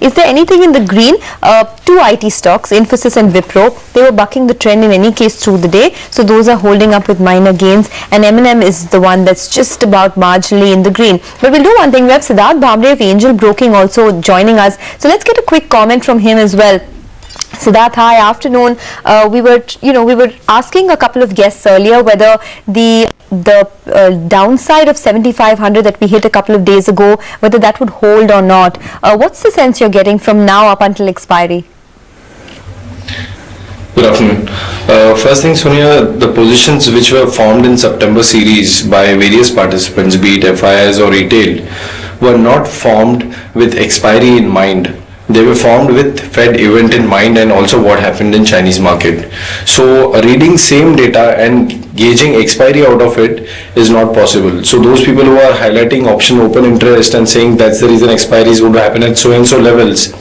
Is there anything in the green? Two IT stocks, Infosys and Wipro, they were bucking the trend in any case through the day. So those are holding up with minor gains. And M&M is the one that's just about marginally in the green. But we'll do one thing. We have Siddharth Bhambre of Angel Broking also joining us. So let's get a quick comment from him as well. Siddharth, hi, afternoon. We were asking a couple of guests earlier whether the downside of 7,500 that we hit a couple of days ago, whether that would hold or not. What's the sense you're getting from now up until expiry? Good afternoon. First thing, Sonia, the positions which were formed in September series by various participants, be it FIIs or retail, were not formed with expiry in mind. They were formed with Fed event in mind and also what happened in Chinese market. So reading same data and gauging expiry out of it is not possible. So those people who are highlighting option open interest and saying that's the reason expiry is going to happen at so and so levels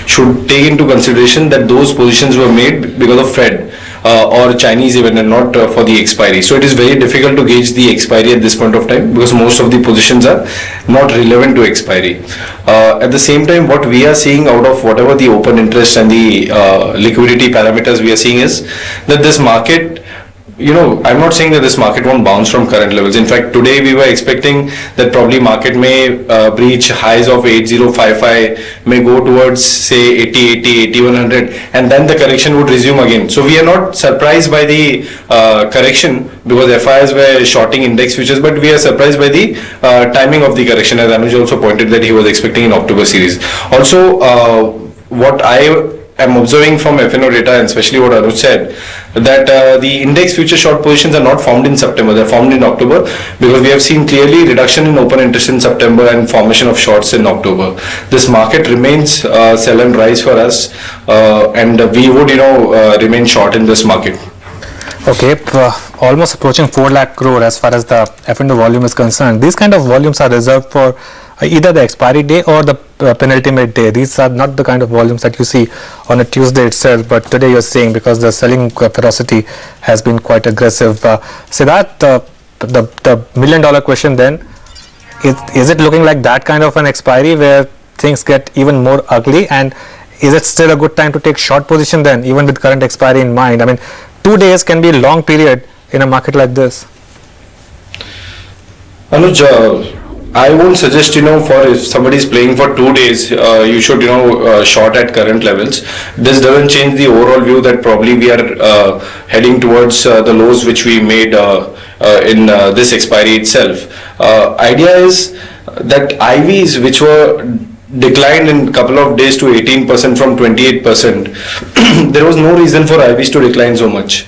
should take into consideration that those positions were made because of Fed or Chinese event and not for the expiry. So it is very difficult to gauge the expiry at this point of time because most of the positions are not relevant to expiry. At the same time, what we are seeing out of whatever the open interest and the liquidity parameters we are seeing is that this market, I'm not saying that this market won't bounce from current levels. In fact, today we were expecting that probably market may breach highs of 8055, may go towards say 80, 8100, and then the correction would resume again. So we are not surprised by the correction because FIIs were shorting index futures, but we are surprised by the timing of the correction, as Anuj also pointed that he was expecting in October series. Also, what I'm observing from FNO data, and especially what Anuj said, that the index future short positions are not formed in September, they're formed in October, because we have seen clearly reduction in open interest in September and formation of shorts in October. This market remains sell and rise for us, and we would remain short in this market. Okay, almost approaching 4 lakh crore as far as the F&O volume is concerned. These kind of volumes are reserved for either the expiry day or the penultimate day. These are not the kind of volumes that you see on a Tuesday itself, but today you're seeing because the selling ferocity has been quite aggressive. Siddharth, the million-dollar question then, is it looking like that kind of an expiry where things get even more ugly, and is it still a good time to take short position then, even with current expiry in mind? I mean, 2 days can be a long period in a market like this. Anuj, I won't suggest, for if somebody is playing for 2 days, you should, short at current levels. This doesn't change the overall view that probably we are heading towards the lows which we made in this expiry itself. Idea is that IVs which were declined in a couple of days to 18% from 28%, there was no reason for IVs to decline so much.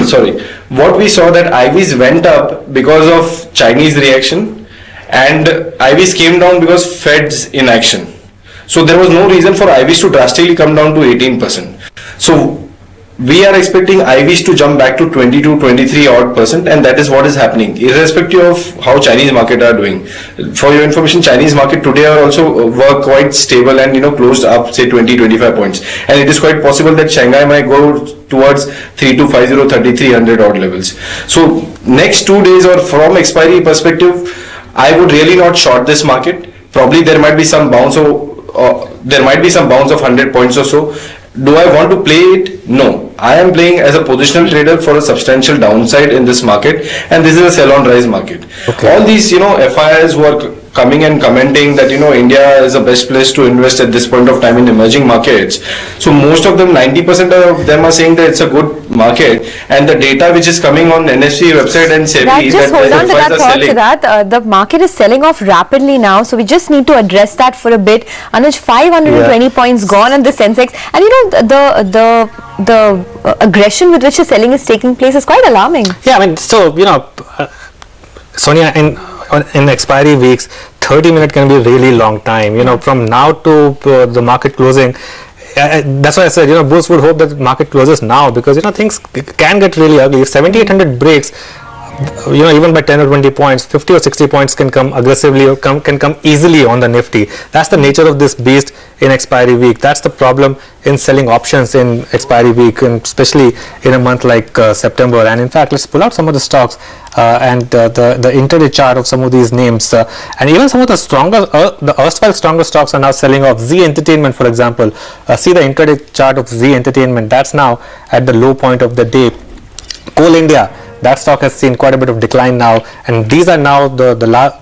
Sorry. What we saw that IVs went up because of Chinese reaction, and IVs came down because Fed's inaction. So there was no reason for IVs to drastically come down to 18%. So we are expecting IVs to jump back to 22-23 odd %, and that is what is happening, irrespective of how Chinese market are doing. For your information, Chinese market today are also were quite stable and closed up say 20-25 points, and it is quite possible that Shanghai might go towards 3250, 3300 odd levels. So next 2 days, or from expiry perspective, I would really not short this market. Probably there might be some bounce, or there might be some bounce of 100 points or so. Do I want to play it? No. I am playing as a positional trader for a substantial downside in this market, and this is a sell on rise market. Okay. All these FIIs who are coming and commenting that India is the best place to invest at this point of time in emerging markets. So most of them, 90% of them are saying that it's a good market, and the data which is coming on NSE website and SEBI just hold on to that thought, to that the market is selling off rapidly now, so we just need to address that for a bit. Anuj, 520 points gone on the Sensex, and the aggression with which the selling is taking place is quite alarming. Yeah, I mean, so Sonia, in expiry weeks, 30 minutes can be a really long time. From now to the market closing, that's why I said, bulls would hope that the market closes now, because things can get really ugly. If 7800 breaks, even by 10 or 20 points, 50 or 60 points can come aggressively, or can come easily on the Nifty. That's the nature of this beast in expiry week. That's the problem in selling options in expiry week, and especially in a month like September. And in fact, let's pull out some of the stocks and the intraday chart of some of these names, and even some of the stronger, the erstwhile stronger stocks are now selling off. Zee Entertainment, for example, see the intraday chart of Zee Entertainment. That's now at the low point of the day. Coal India, that stock has seen quite a bit of decline now, and these are now the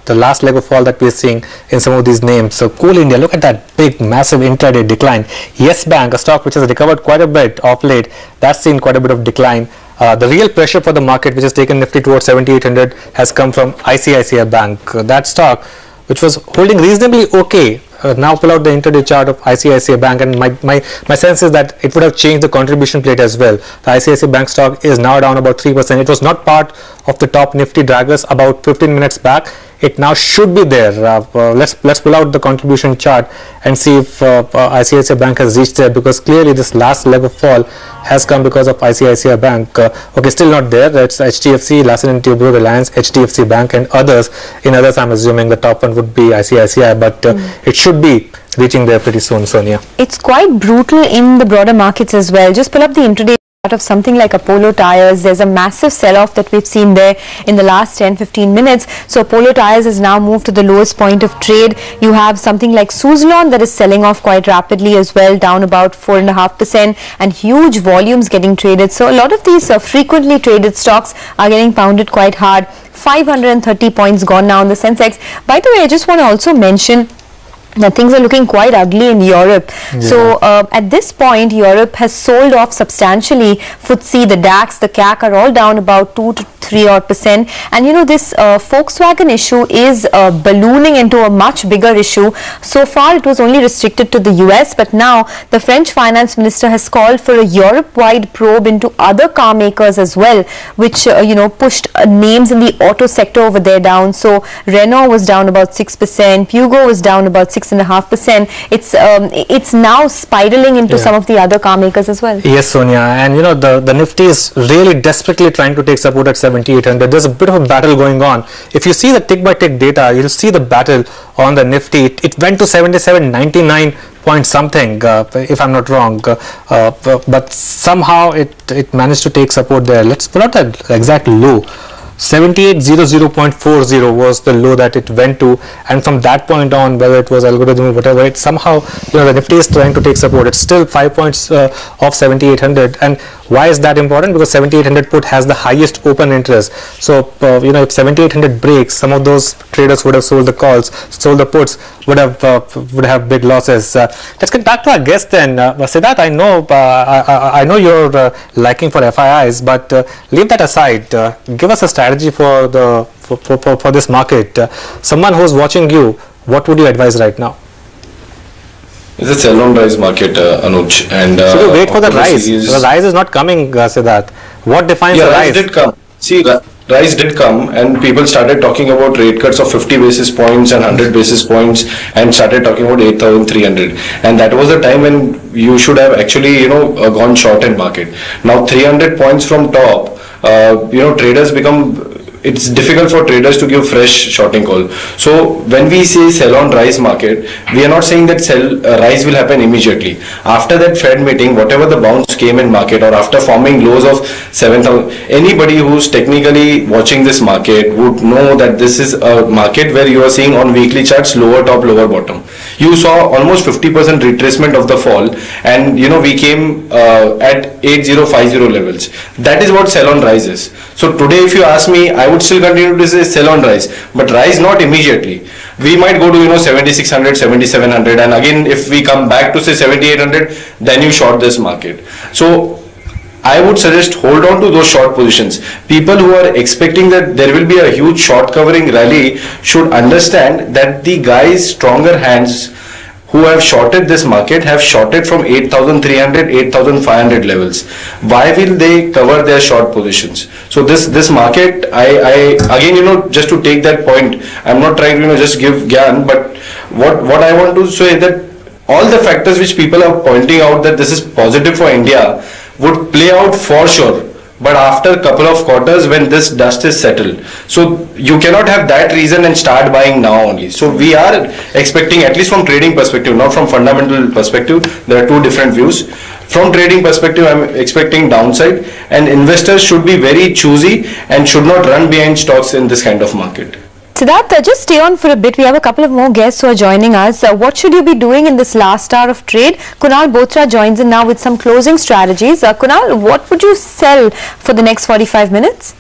last leg of fall that we're seeing in some of these names. So Coal India, look at that big massive intraday decline. Yes Bank, a stock which has recovered quite a bit of late, that's seen quite a bit of decline. The real pressure for the market, which has taken Nifty towards 7800, has come from ICICI Bank. That stock, which was holding reasonably okay, now pull out the intraday chart of ICICI Bank, and my sense is that it would have changed the contribution plate as well. The ICICI Bank stock is now down about 3%. It was not part of the top Nifty draggers about 15 minutes back. It now should be there. Let's pull out the contribution chart and see if ICICI Bank has reached there, because clearly this last leg of fall has come because of ICICI Bank. Okay, still not there. It's HDFC, Larsen & Toubro, Reliance, HDFC Bank and others. In others, I'm assuming the top one would be ICICI, but it should be reaching there pretty soon, Sonia. It's quite brutal in the broader markets as well. Just pull up the intraday of something like Apollo Tyres. There's a massive sell-off that we've seen there in the last 10-15 minutes. So Apollo Tyres has now moved to the lowest point of trade. You have something like Suzlon that is selling off quite rapidly as well, down about 4.5%, and huge volumes getting traded. So a lot of these frequently traded stocks are getting pounded quite hard. 530 points gone now in the Sensex. By the way, I just want to also mention that things are looking quite ugly in Europe. Yeah. So at this point, Europe has sold off substantially. FTSE, the DAX, the CAC are all down about 2 to 3% and you know, this Volkswagen issue is ballooning into a much bigger issue. So far it was only restricted to the US, but now the French finance minister has called for a Europe-wide probe into other car makers as well, which you know, pushed names in the auto sector over there down. So Renault was down about 6%, Peugeot was down about 6.5%. It's now spiraling into some of the other car makers as well. Yes, Sonia, and you know, the Nifty is really desperately trying to take support at 7,800. There's a bit of a battle going on. If you see the tick by tick data, you'll see the battle on the Nifty. It went to 77.99 point something, if I'm not wrong, but somehow it managed to take support there. Let's pull out that exact low. 7800.40 was the low that it went to, and from that point on, whether it was algorithm or whatever, it somehow, you know, the Nifty is trying to take support. It's still 5 points off 7800. And why is that important? Because 7800 put has the highest open interest. So you know, if 7800 breaks, some of those traders would have sold the calls, sold the puts, would have big losses. Let's get back to our guest then. Siddharth, I know you're liking for FIIs, but leave that aside. Give us a strategy for this market. Someone who's watching you, what would you advise right now? It's a sell-on rise market, Anuj. And so you wait for the rise. The rise is not coming, Siddharth. What defines the rise? Rise did come. See, rise did come, and people started talking about rate cuts of 50 basis points and 100 basis points, and started talking about 8,300. And that was the time when you should have actually, you know, gone short in market. Now 300 points from top, you know, traders become. It's difficult for traders to give fresh shorting call. So when we say sell on rise market, we are not saying that rise will happen immediately. After that Fed meeting, whatever the bounce came in market, or after forming lows of 7,000, anybody who's technically watching this market would know that this is a market where you are seeing on weekly charts lower top, lower bottom. You saw almost 50% retracement of the fall, and you know, we came at 8050 levels. That is what sell on rise is. So today, if you ask me, I would still continue to say sell on rise, but rise not immediately. We might go to, you know, 7600, 7700, and again if we come back to say 7800, then you short this market. So I would suggest hold on to those short positions. People who are expecting that there will be a huge short covering rally should understand that the guys stronger hands who have shorted this market have shorted from 8,300, 8,500 levels. Why will they cover their short positions? So this market, I again, you know, just to take that point, I'm not trying to, you know, just give gyan, but what I want to say that all the factors which people are pointing out that this is positive for India would play out for sure. but after a couple of quarters when this dust is settled. So you cannot have that reason and start buying now only. So we are expecting, at least from trading perspective, not from fundamental perspective, there are two different views. From trading perspective, I'm expecting downside, and investors should be very choosy and should not run behind stocks in this kind of market. Siddharth, just stay on for a bit. We have a couple of more guests who are joining us. What should you be doing in this last hour of trade? Kunal Bothra joins in now with some closing strategies. Kunal, what would you sell for the next 45 minutes?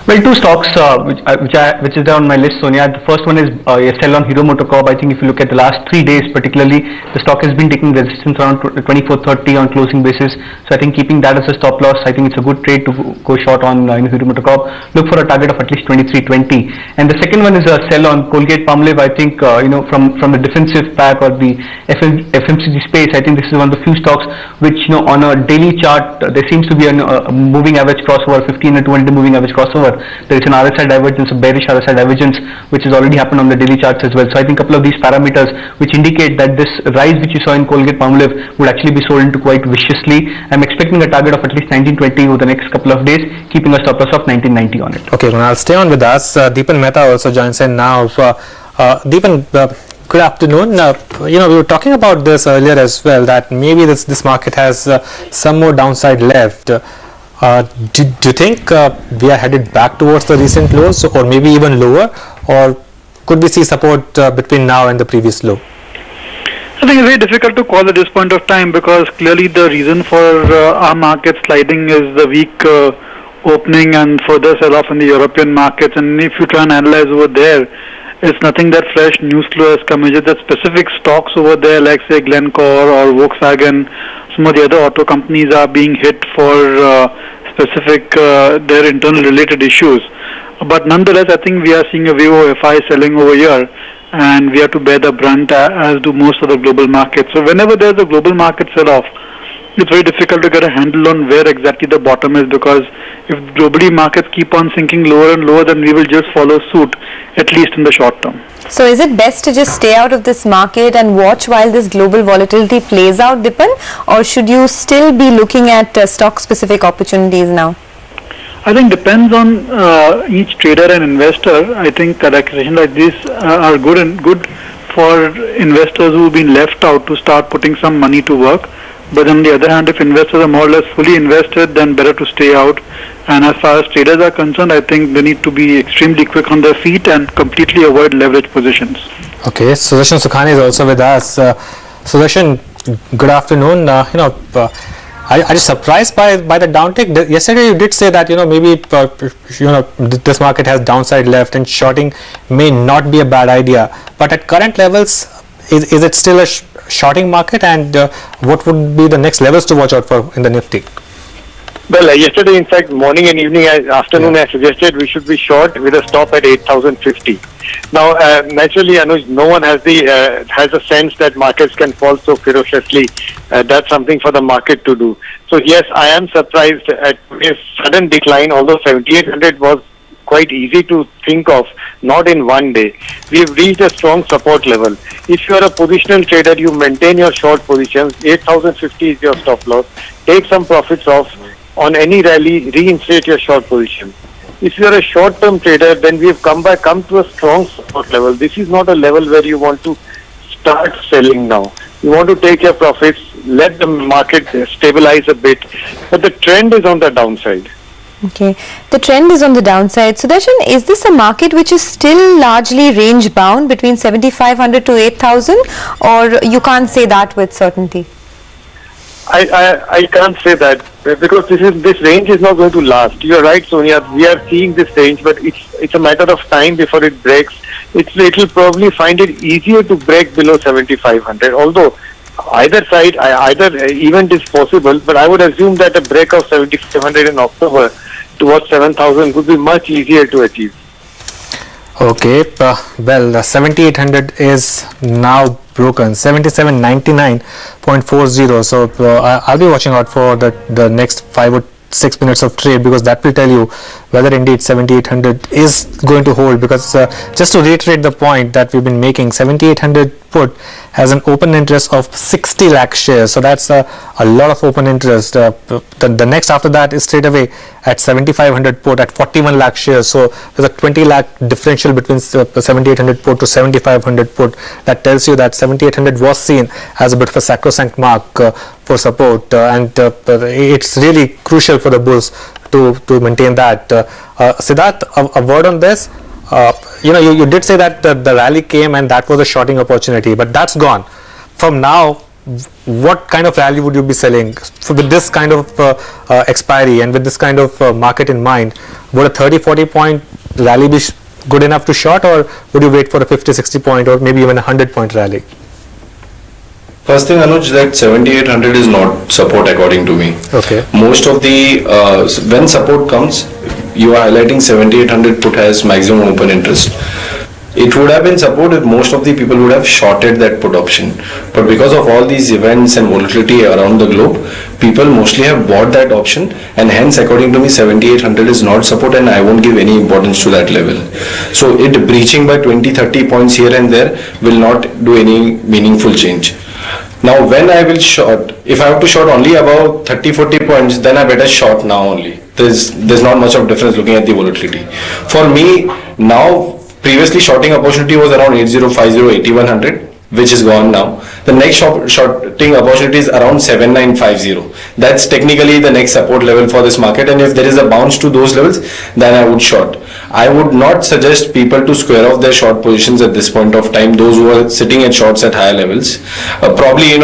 Well, two stocks which is there on my list, Sonia. The first one is a sell on Hero MotoCorp. I think if you look at the last 3 days, particularly, the stock has been taking resistance around 24.30 on closing basis. So I think keeping that as a stop loss, I think it's a good trade to go short on Hero MotoCorp. Look for a target of at least 23.20. And the second one is a sell on Colgate-Palmolive. I think from the defensive pack or the FMCG space, I think this is one of the few stocks which on a daily chart there seems to be a moving average crossover, 15 and 200 moving average crossover. There is an RSI divergence, a bearish RSI divergence, which has already happened on the daily charts as well. So I think a couple of these parameters which indicate that this rise which you saw in Colgate-Palmolive would actually be sold into quite viciously. I'm expecting a target of at least 1920 over the next couple of days, keeping a stop loss of 1990 on it. Okay, I'll stay on with us. Deepan Mehta also joins in now. Deepan, good afternoon. We were talking about this earlier as well, that maybe this market has some more downside left. Do you think we are headed back towards the recent lows, or maybe even lower, or could we see support between now and the previous low? I think it's very difficult to call at this point of time, because clearly the reason for our market sliding is the weak opening and further sell-off in the European markets. And if you try and analyze over there, it's nothing that fresh news flow has come. It's just that specific stocks over there, like say Glencore or Volkswagen, some of the other auto companies are being hit for specific their internal related issues. But nonetheless, I think we are seeing a wave of FI selling over here, and we have to bear the brunt, as do most of the global markets. So whenever there's a global market sell-off, it's very difficult to get a handle on where exactly the bottom is, because if globally markets keep on sinking lower and lower, then we will just follow suit, at least in the short term. So is it best to just stay out of this market and watch while this global volatility plays out, Deepan, or should you still be looking at stock-specific opportunities now? I think depends on each trader and investor. I think corrections like this are good for investors who have been left out to start putting some money to work. But on the other hand, if investors are more or less fully invested, then better to stay out. And as far as traders are concerned, I think they need to be extremely quick on their feet and completely avoid leverage positions. Okay, Sudarshan Sukhani is also with us. Sudarshan, good afternoon. Are you surprised by the downtick? Yesterday you did say that maybe this market has downside left and shorting may not be a bad idea. But at current levels, is it still a shorting market, and what would be the next levels to watch out for in the Nifty? Well, yesterday, in fact, morning and evening, afternoon, I suggested we should be short with a stop at 8,050. Now, naturally, Anuj, no one has a sense that markets can fall so ferociously. That's something for the market to do. So yes, I am surprised at a sudden decline, although 7,800 was quite easy to think of, not in one day. We have reached a strong support level. If you are a positional trader, you maintain your short positions. 8,050 is your stop loss. Take some profits off. On any rally, reinstate your short position. If you are a short-term trader, then we have come to a strong support level. This is not a level where you want to start selling now. You want to take your profits, let the market stabilize a bit, but the trend is on the downside. Okay, the trend is on the downside. Sudarshan, is this a market which is still largely range bound between 7,500 to 8,000, or you can't say that with certainty? I can't say that, because this range is not going to last. You are right, Sonia. We are seeing this range, but it's a matter of time before it breaks. It will probably find it easier to break below 7,500. Although either event is possible, but I would assume that a break of 7,500 in October towards 7,000 would be much easier to achieve. Okay, well, 7,800 is now broken, 7799.40. So I'll be watching out for the next 5 or 6 minutes of trade, because that will tell you whether indeed 7800 is going to hold, because just to reiterate the point that we've been making, 7800 put has an open interest of 60 lakh shares, so that's a lot of open interest. The next after that is straight away at 7500 put at 41 lakh shares, so there's a 20 lakh differential between 7800 put to 7500 put. That tells you that 7800 was seen as a bit of a sacrosanct mark for support, and it's really crucial for the bulls to maintain that. Siddharth, a word on this. You did say that the rally came and that was a shorting opportunity, but that's gone. From now, what kind of rally would you be selling with this kind of expiry and with this kind of market in mind? Would a 30-40 point rally be good enough to short, or would you wait for a 50-60 point or maybe even a 100 point rally? First thing, Anuj, that 7800 is not support according to me. Okay. Most of the when support comes, you are highlighting 7800 put has maximum open interest. It would have been support if most of the people would have shorted that put option, but because of all these events and volatility around the globe, people mostly have bought that option, and hence according to me 7800 is not support, and I won't give any importance to that level. So it breaching by 20-30 points here and there will not do any meaningful change. Now when I will short, if I have to short only about 30-40 points, then I better short now only. There's not much of difference looking at the volatility. For me now, previously shorting opportunity was around 8050, 8100, which is gone now. The next shorting opportunity is around 7950. That's technically the next support level for this market, and if there is a bounce to those levels, then I would short. I would not suggest people to square off their short positions at this point of time, those who are sitting at shorts at higher levels. Probably,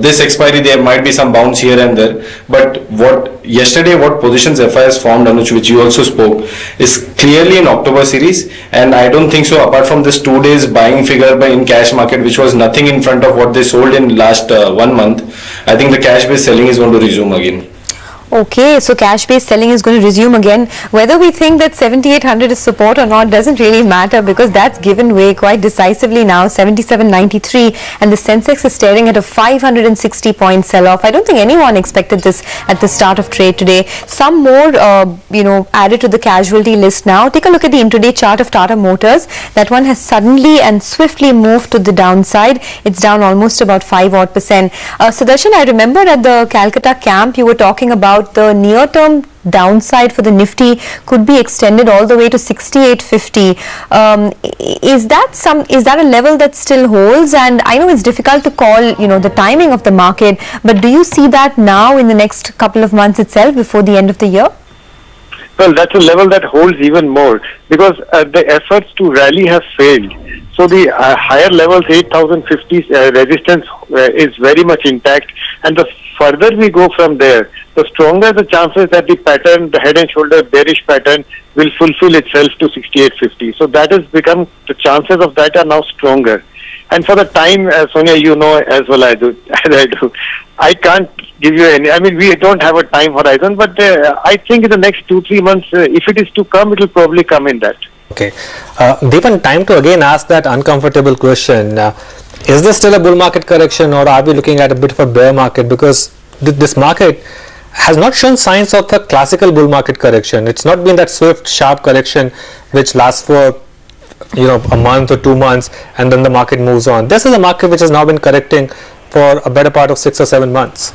this expiry there might be some bounce here and there, but what positions FI has formed, Anuj, which you also spoke, is clearly in October series, and I don't think so apart from this 2 days buying figure in cash market, which was nothing in front of what they sold in last 1 month. I think the cash based selling is going to resume again. Okay, so cash-based selling is going to resume again. Whether we think that 7800 is support or not doesn't really matter, because that's given way quite decisively now, 7793, and the Sensex is staring at a 560 point sell-off. I don't think anyone expected this at the start of trade today. Some more, added to the casualty list now. Take a look at the intraday chart of Tata Motors. That one has suddenly and swiftly moved to the downside. It's down almost about 5% Sudarshan, I remember at the Calcutta camp you were talking about the near-term downside for the Nifty could be extended all the way to 6850. Is that a level that still holds? And I know it's difficult to call, the timing of the market, but do you see that now in the next couple of months itself before the end of the year? Well, that's a level that holds even more, because the efforts to rally have failed. So the higher levels, 8050 resistance is very much intact, and the further we go from there, the stronger the chances that the pattern, the head and shoulder bearish pattern, will fulfill itself to 6850. So that has become, the chances of that are now stronger. And for the time, Sonia, you know as well as I do, I can't give you any, we don't have a time horizon, but I think in the next 2-3 months, if it is to come, it will probably come in that. Okay. Deepan, time to again ask that uncomfortable question. Is this still a bull market correction, or are we looking at a bit of a bear market? Because this market has not shown signs of a classical bull market correction. It's not been that swift, sharp correction which lasts for a month or 2 months and then the market moves on. This is a market which has now been correcting for a better part of 6 or 7 months.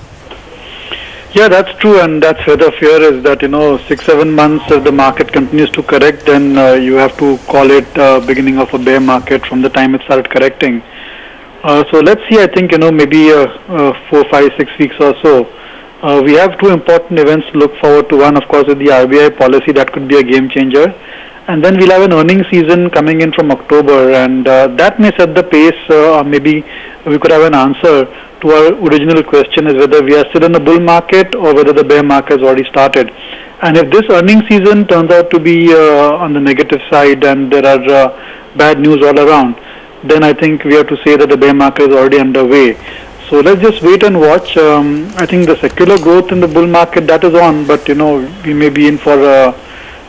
Yeah, that's true, and that's where the fear is that 6-7 months if the market continues to correct, then you have to call it beginning of a bear market from the time it started correcting. So let's see, I think maybe 4, 5, 6 weeks or so. We have 2 important events to look forward to. One, of course, is the RBI policy. That could be a game changer. And then we'll have an earnings season coming in from October, and that may set the pace, or maybe we could have an answer to our original question, is whether we are still in the bull market or whether the bear market has already started. And if this earnings season turns out to be on the negative side and there are bad news all around, then I think we have to say that the bear market is already underway. So let's just wait and watch. I think the secular growth in the bull market, that is on, but we may be in for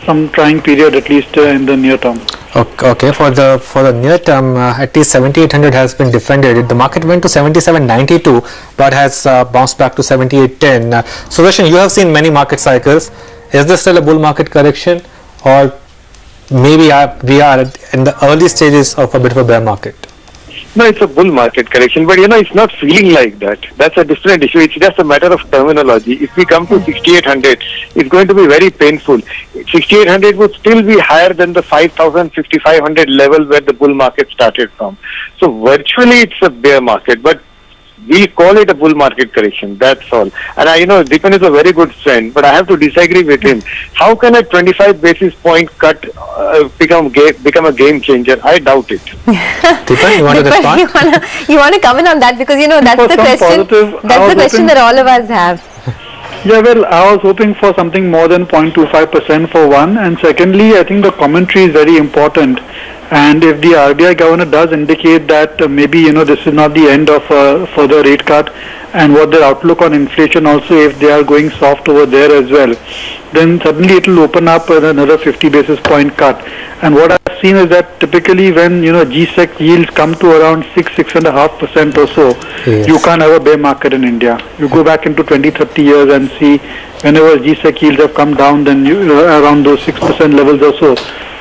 some trying period, at least in the near term. Okay, for the near term, at least 7800 has been defended. The market went to 7792 but has bounced back to 7810. Sudarshan, you have seen many market cycles. Is this still a bull market correction, or maybe we are in the early stages of a bit of a bear market? No, it's a bull market correction, but it's not feeling like that. That's a different issue. It's just a matter of terminology. If we come to 6,800, it's going to be very painful. 6,800 would still be higher than the 5,000, 5,500 level where the bull market started from. So virtually it's a bear market, but we call it a bull market correction. That's all. And Deepan is a very good friend, but I have to disagree with him. How can a 25 basis point cut become a game changer? I doubt it. Deepan, you want to respond? You want to comment on that, because that's the question. That's the question that all of us have. Yeah, well, I was hoping for something more than 0.25% for one, and secondly, I think the commentary is very important. And if the RBI governor does indicate that maybe this is not the end of further rate cut, and what their outlook on inflation also, if they are going soft over there as well, then suddenly it will open up another 50 basis point cut. And what I've seen is that typically when G-Sec yields come to around 6.5% or so, yes, you can't have a bear market in India. You go back into 20-30 years and see whenever G-Sec yields have come down, then around those 6% levels or so,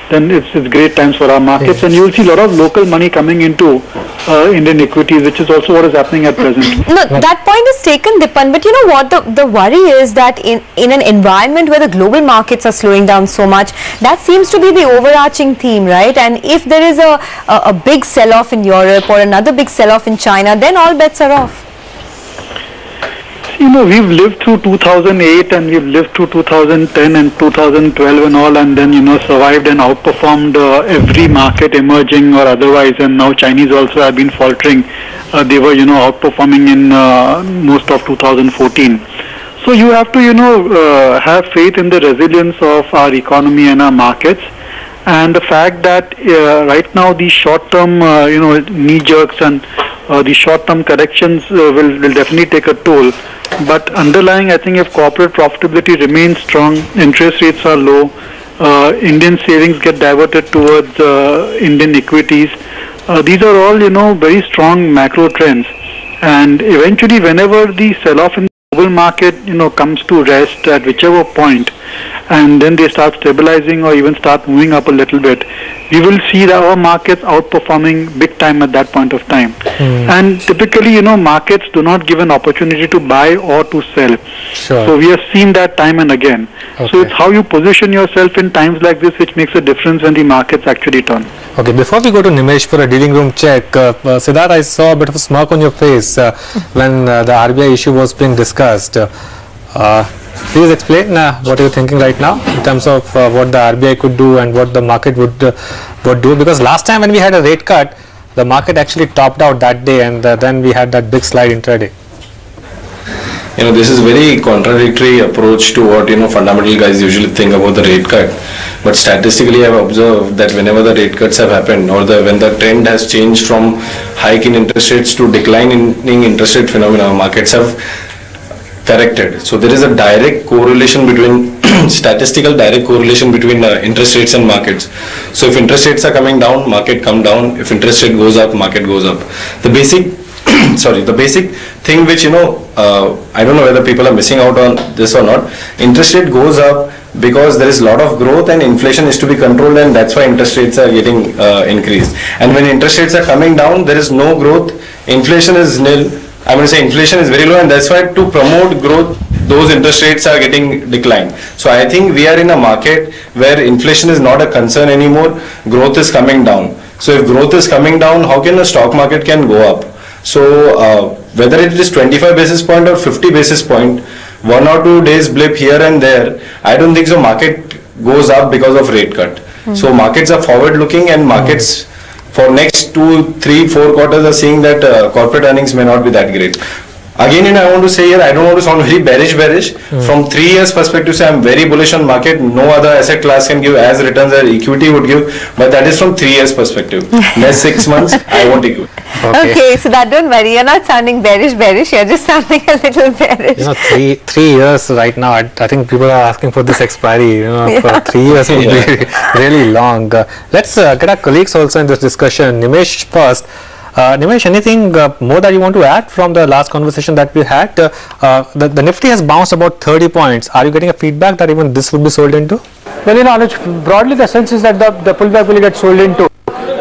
then it's great times for our markets, and you'll see a lot of local money coming into Indian equities, which is also what is happening at present. No, that point is taken, Dipan, but you know what, the worry is that in an environment where the global markets are slowing down so much, that seems to be the overarching theme, right? And if there is a big sell-off in Europe or another big sell-off in China, then all bets are off. We've lived through 2008 and we've lived through 2010 and 2012 and all, and then survived and outperformed every market emerging or otherwise, and now Chinese also have been faltering. They were outperforming in most of 2014. So you have to have faith in the resilience of our economy and our markets, and the fact that right now these short-term knee jerks and the short-term corrections will definitely take a toll. But underlying, I think if corporate profitability remains strong, interest rates are low, Indian savings get diverted towards Indian equities, these are all very strong macro trends. And eventually, whenever the sell-off in the global market comes to rest at whichever point, and then they start stabilizing or even start moving up a little bit, we will see that our markets outperforming big time at that point of time. And typically, markets do not give an opportunity to buy or to sell. Sure. So we have seen that time and again. Okay. So it's how you position yourself in times like this which makes a difference when the markets actually turn. Okay, before we go to Nimesh for a dealing room check, Siddharth, I saw a bit of a smirk on your face when the RBI issue was being discussed. Please explain what you're thinking right now in terms of what the RBI could do and what the market would do, because last time when we had a rate cut, the market actually topped out that day, and then we had that big slide intraday. This is very contradictory approach to what fundamental guys usually think about the rate cut. But statistically, I've observed that whenever the rate cuts have happened, or when the trend has changed from hike in interest rates to decline in interest rate phenomena, markets have corrected. So there is a direct correlation between statistical direct correlation between interest rates and markets. So if interest rates are coming down, market come down. If interest rate goes up, market goes up. The basic the basic thing which I don't know whether people are missing out on this or not. Interest rate goes up because there is a lot of growth and inflation is to be controlled, and that's why interest rates are getting increased. And when interest rates are coming down, there is no growth, inflation is nil. I'm going to say inflation is very low, and that's why to promote growth, those interest rates are getting declined. So I think we are in a market where inflation is not a concern anymore, growth is coming down. So if growth is coming down, how can the stock market can go up? So whether it is 25 basis point or 50 basis point, 1 or 2 days blip here and there, I don't think so market goes up because of rate cut. So markets are forward looking, and markets for next 2, 3, 4 quarters are seeing that corporate earnings may not be that great. Again, I want to say here, I don't want to sound very bearish. From 3 years perspective, say I'm very bullish on market. No other asset class can give as returns as equity would give, but that is from 3 years perspective. Next 6 months, I won't equity. Okay, so that don't worry. You're not sounding bearish. You're just sounding a little bearish. 3 years right now. I think people are asking for this expiry. For 3 years would be really long. Let's get our colleagues also in this discussion. Nimesh first. Nimesh, anything more that you want to add from the last conversation that we had? The Nifty has bounced about 30 points. Are you getting a feedback that even this would be sold into? Well, Anuj, broadly the sense is that the pullback will get sold into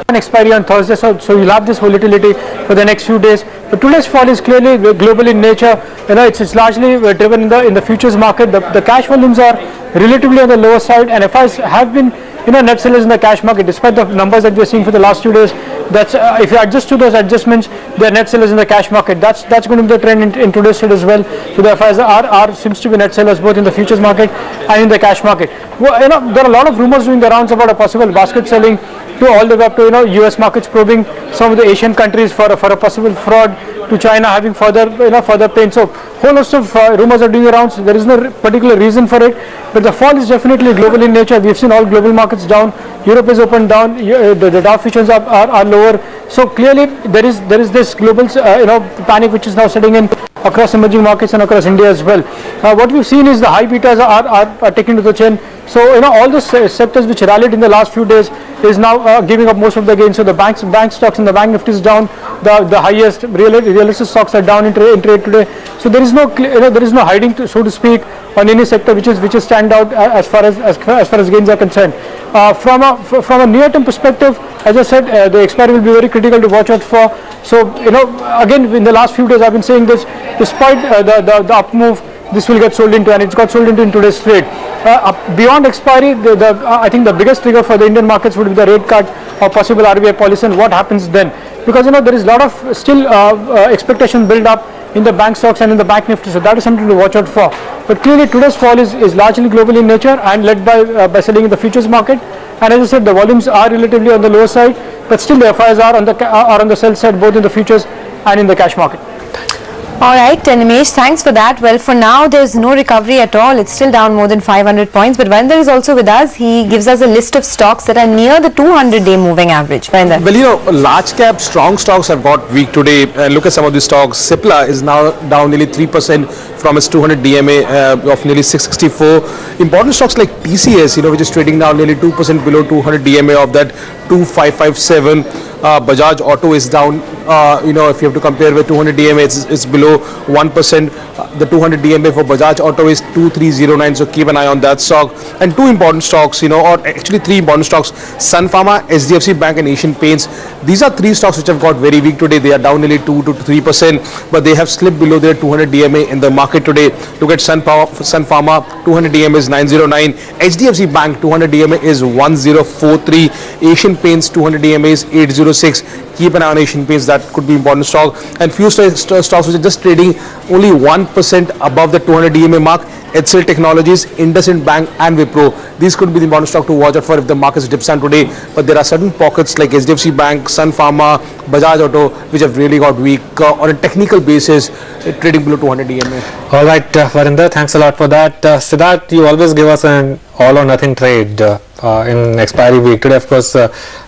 an expiry on Thursday, so you'll have this volatility for the next few days. But today's fall is clearly global in nature. It's largely driven in the futures market. The cash volumes are relatively on the lower side, and FIs have been net sellers in the cash market, despite the numbers that we're seeing for the last 2 days. That's if you adjust to those adjustments, they're net sellers in the cash market. That's going to be the trend in today's trade as well. So the FIs seems to be net sellers both in the futures market and in the cash market. Well, there are a lot of rumors doing the rounds about a possible basket selling to all the way up to US markets probing some of the Asian countries for a possible fraud, to China having further pain. So whole host of rumors are doing the rounds. There is no particular reason for it, but the fall is definitely global in nature. We've seen all global markets down. Europe is open down. The Dow futures are lower. So clearly there is this global panic which is now setting in across emerging markets and across India as well. What we've seen is the high betas are taken to the chin. So all those sectors which rallied in the last few days is now giving up most of the gains. So the bank stocks and the bank Nifty is down. The highest real estate stocks are down in trade today. So there is no hiding, so to speak, on any sector which is stand out as far as gains are concerned. From a near-term perspective, as I said, the expiry will be very critical to watch out for. So again, in the last few days I've been saying this, despite the up move, this will get sold into, and it's got sold into in today's trade. Beyond expiry, I think the biggest trigger for the Indian markets would be the rate cut or possible RBI policy, and what happens then, because there is a lot of still expectation build up in the bank stocks and in the bank Nifty, so that is something to watch out for. But clearly today's fall is largely global in nature and led by selling in the futures market. And as I said, the volumes are relatively on the lower side, but still the FIs are on the sell side, both in the futures and in the cash market. Alright, Nimesh, thanks for that. Well, for now, there's no recovery at all. It's still down more than 500 points. But Varinder is also with us. He gives us a list of stocks that are near the 200-day moving average. Varinder. Well, large cap, strong stocks have got weak today. Look at some of these stocks. Cipla is now down nearly 3% from its 200 DMA of nearly 664. Important stocks like TCS, which is trading now nearly 2% below 200 DMA of that 2557. Bajaj Auto is down, if you have to compare with 200 DMA, it's below 1%. The 200 DMA for Bajaj Auto is 2309, so keep an eye on that stock. And two important stocks, or actually three important stocks, Sun Pharma, SDFC Bank and Asian Paints. These are three stocks which have got very weak today. They are down nearly 2 to 3%, but they have slipped below their 200 DMA in the market today. Look at Sun Pharma, 200 DMA is 909. HDFC Bank, 200 DMA is 1043. Asian Paints, 200 DMA is 806. Keep an eye on Asian Paints, that could be important stock. And few stocks which are just trading only 1% above the 200 DMA mark, HCL Technologies, IndusInd Bank and Wipro. These could be the important stock to watch out for if the markets dips down today. But there are certain pockets like HDFC Bank, Sun Pharma, Bajaj Auto, which have really got weak on a technical basis, trading below 200 DMA. All right, Varinder, thanks a lot for that. Siddharth, you always give us an all or nothing trade in expiry week. Today, of course,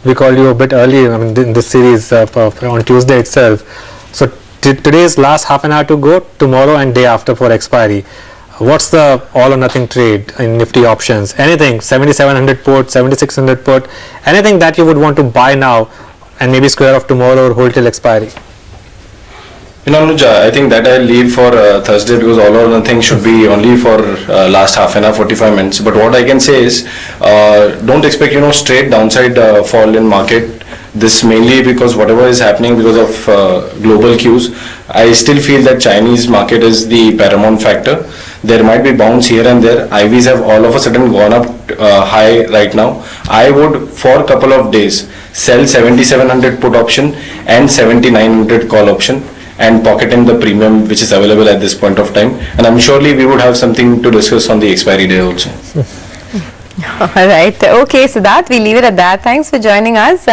we called you a bit early in this series on Tuesday itself. So today's last half an hour to go, tomorrow and day after for expiry. What's the all or nothing trade in Nifty options? Anything, 7700 put, 7600 put, anything that you would want to buy now and maybe square off tomorrow or hold till expiry? Anuj, I think that I'll leave for Thursday, because all or nothing should be only for last half an hour, 45 minutes. But what I can say is, don't expect straight downside fall in market. This mainly because whatever is happening because of global cues. I still feel that Chinese market is the paramount factor. There might be bounce here and there. IVs have all of a sudden gone up high right now. I would, for a couple of days, sell 7700 put option and 7900 call option and pocket in the premium which is available at this point of time. And I'm surely we would have something to discuss on the expiry day also. Alright, okay, Siddharth, we leave it at that. Thanks for joining us.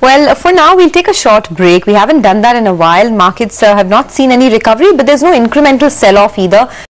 Well, for now, we'll take a short break. We haven't done that in a while. Markets have not seen any recovery, but there's no incremental sell-off either.